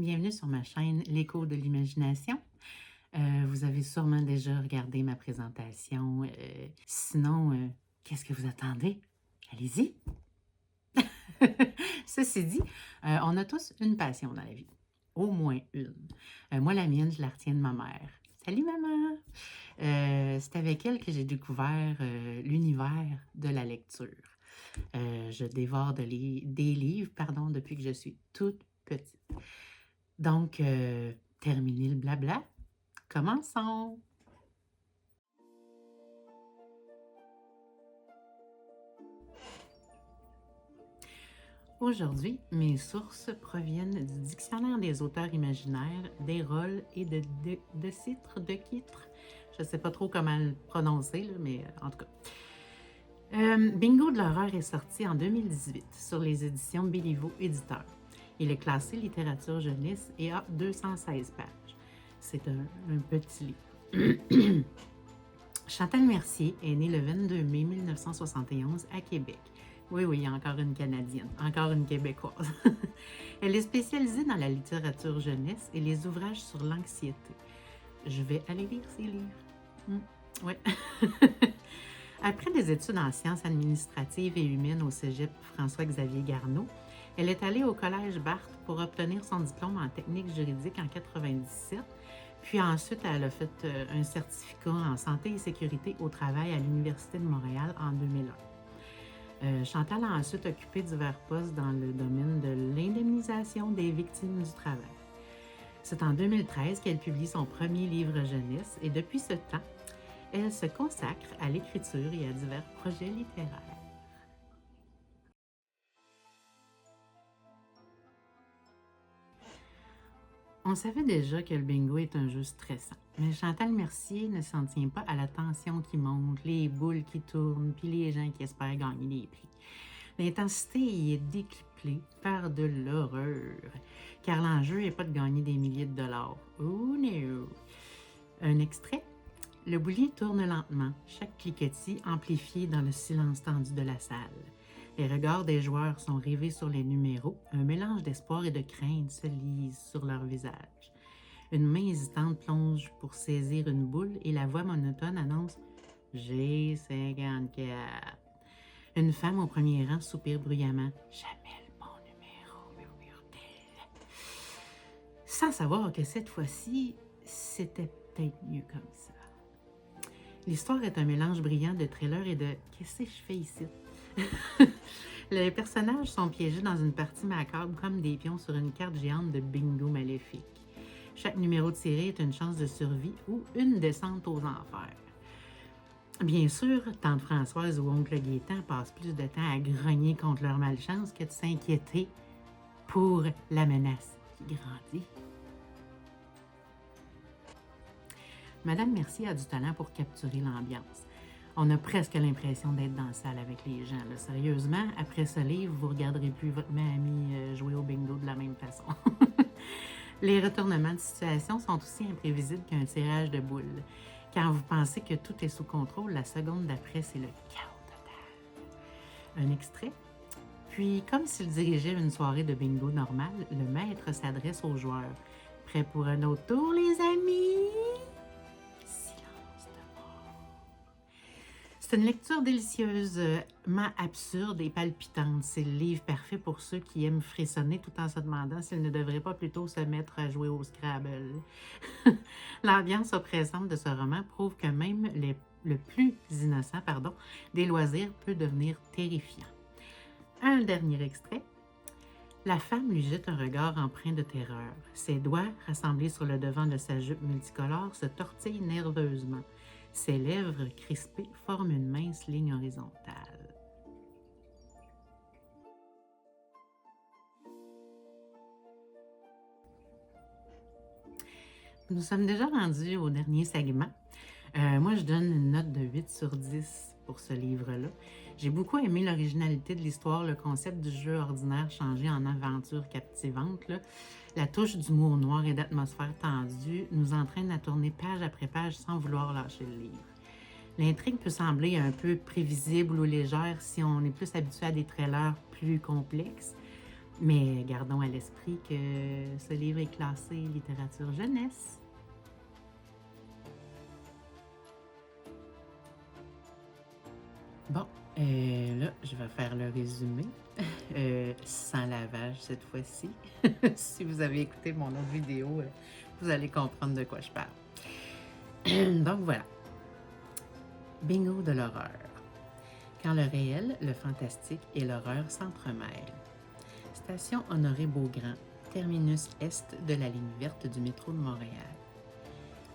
bienvenue sur ma chaîne L'écho de l'imagination. Vous avez sûrement déjà regardé ma présentation. Sinon, qu'est-ce que vous attendez? Allez-y! Ceci dit, on a tous une passion dans la vie. Au moins une. Moi, la mienne, je la retiens de ma mère. Salut maman! C'est avec elle que j'ai découvert l'univers de la lecture. Je dévore des livres depuis que je suis toute petite. Donc, terminé le blabla, commençons! Aujourd'hui, mes sources proviennent du Dictionnaire des auteurs imaginaires, des rôles et de citres, de quitres. Je ne sais pas trop comment le prononcer, là, mais en tout cas. Bingo de l'horreur est sorti en 2018 sur les éditions Béliveau Éditeurs. Il est classé littérature jeunesse et a 216 pages. C'est un petit livre. Chantal Mercier est née le 22 mai 1971 à Québec. Oui, il y a encore une Canadienne, encore une Québécoise. Elle est spécialisée dans la littérature jeunesse et les ouvrages sur l'anxiété. Je vais aller lire ses livres. Ouais. Après des études en sciences administratives et humaines au cégep François-Xavier Garneau, elle est allée au collège Barthes pour obtenir son diplôme en technique juridique en 1997. Puis ensuite, elle a fait un certificat en santé et sécurité au travail à l'Université de Montréal en 2001. Chantal a ensuite occupé divers postes dans le domaine de l'indemnisation des victimes du travail. C'est en 2013 qu'elle publie son premier livre jeunesse et depuis ce temps, elle se consacre à l'écriture et à divers projets littéraires. On savait déjà que le bingo est un jeu stressant, mais Chantal Mercier ne s'en tient pas à la tension qui monte, les boules qui tournent, puis les gens qui espèrent gagner des prix. L'intensité y est décuplée par de l'horreur, car l'enjeu n'est pas de gagner des milliers de dollars. Oh no! Un extrait? Le boulier tourne lentement, chaque cliquetis amplifié dans le silence tendu de la salle. Les regards des joueurs sont rivés sur les numéros. Un mélange d'espoir et de crainte se lise sur leur visage. Une main hésitante plonge pour saisir une boule et la voix monotone annonce « G54 ». Une femme au premier rang soupire bruyamment « Jamais le bon numéro », murmure-t-elle. Sans savoir que cette fois-ci, c'était peut-être mieux comme ça. L'histoire est un mélange brillant de thriller et de « Qu'est-ce que je fais ici ?» Les personnages sont piégés dans une partie macabre comme des pions sur une carte géante de bingo maléfique. Chaque numéro tiré est une chance de survie ou une descente aux enfers. Bien sûr, tante Françoise ou oncle Gaétan passent plus de temps à grogner contre leur malchance que de s'inquiéter pour la menace qui grandit. Madame Mercier a du talent pour capturer l'ambiance. On a presque l'impression d'être dans la salle avec les gens. Là. Sérieusement, après ce livre, vous ne regarderez plus votre mamie jouer au bingo de la même façon. Les retournements de situation sont aussi imprévisibles qu'un tirage de boules. Quand vous pensez que tout est sous contrôle, la seconde d'après, c'est le chaos total. Un extrait? Puis, comme s'il dirigeait une soirée de bingo normale, le maître s'adresse aux joueurs. Prêts pour un autre tour, les amis? C'est une lecture délicieusement absurde et palpitante. C'est le livre parfait pour ceux qui aiment frissonner tout en se demandant s'ils ne devraient pas plutôt se mettre à jouer au Scrabble. L'ambiance oppressante de ce roman prouve que même le plus innocent des loisirs peut devenir terrifiant. Un dernier extrait. La femme lui jette un regard empreint de terreur. Ses doigts, rassemblés sur le devant de sa jupe multicolore, se tortillent nerveusement. Ses lèvres crispées forment une mince ligne horizontale. Nous sommes déjà rendus au dernier segment. Moi, je donne une note de 8 sur 10 pour ce livre-là. J'ai beaucoup aimé l'originalité de l'histoire, le concept du jeu ordinaire changé en aventure captivante. Là. La touche d'humour noir et d'atmosphère tendue nous entraîne à tourner page après page sans vouloir lâcher le livre. L'intrigue peut sembler un peu prévisible ou légère si on est plus habitué à des trailers plus complexes, Mais gardons à l'esprit que ce livre est classé littérature jeunesse. Bon, là, je vais faire le résumé, sans lavage cette fois-ci. Si vous avez écouté mon autre vidéo, vous allez comprendre de quoi je parle. Donc voilà, bingo de l'horreur. Quand le réel, le fantastique et l'horreur s'entremêlent. Station Honoré-Beaugrand, terminus est de la ligne verte du métro de Montréal.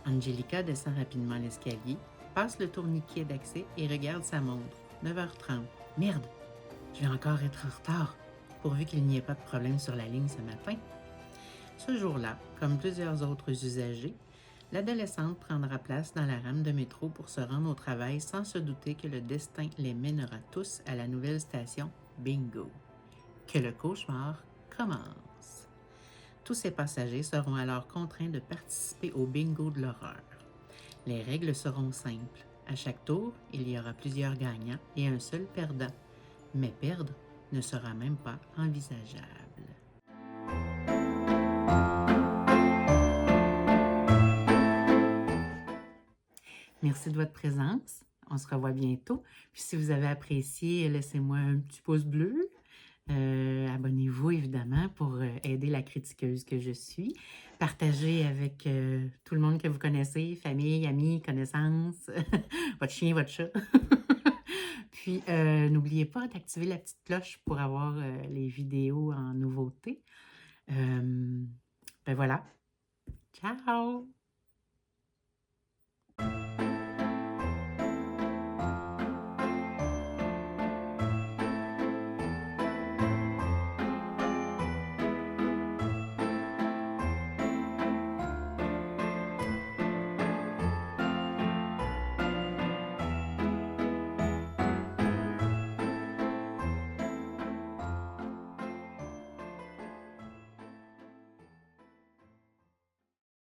Angelica descend rapidement l'escalier, passe le tourniquet d'accès et regarde sa montre. 9h30. Merde, je vais encore être en retard, pourvu qu'il n'y ait pas de problème sur la ligne ce matin. Ce jour-là, comme plusieurs autres usagers, l'adolescente prendra place dans la rame de métro pour se rendre au travail sans se douter que le destin les mènera tous à la nouvelle station Bingo. Que le cauchemar commence. Tous ces passagers seront alors contraints de participer au bingo de l'horreur. Les règles seront simples. À chaque tour, il y aura plusieurs gagnants et un seul perdant. Mais perdre ne sera même pas envisageable. Merci de votre présence. On se revoit bientôt. Puis si vous avez apprécié, laissez-moi un petit pouce bleu. Abonnez-vous évidemment pour aider la critiqueuse que je suis. Partagez avec tout le monde que vous connaissez, famille, amis, connaissances, votre chien, votre chat. Puis n'oubliez pas d'activer la petite cloche pour avoir les vidéos en nouveauté. Ben voilà. Ciao!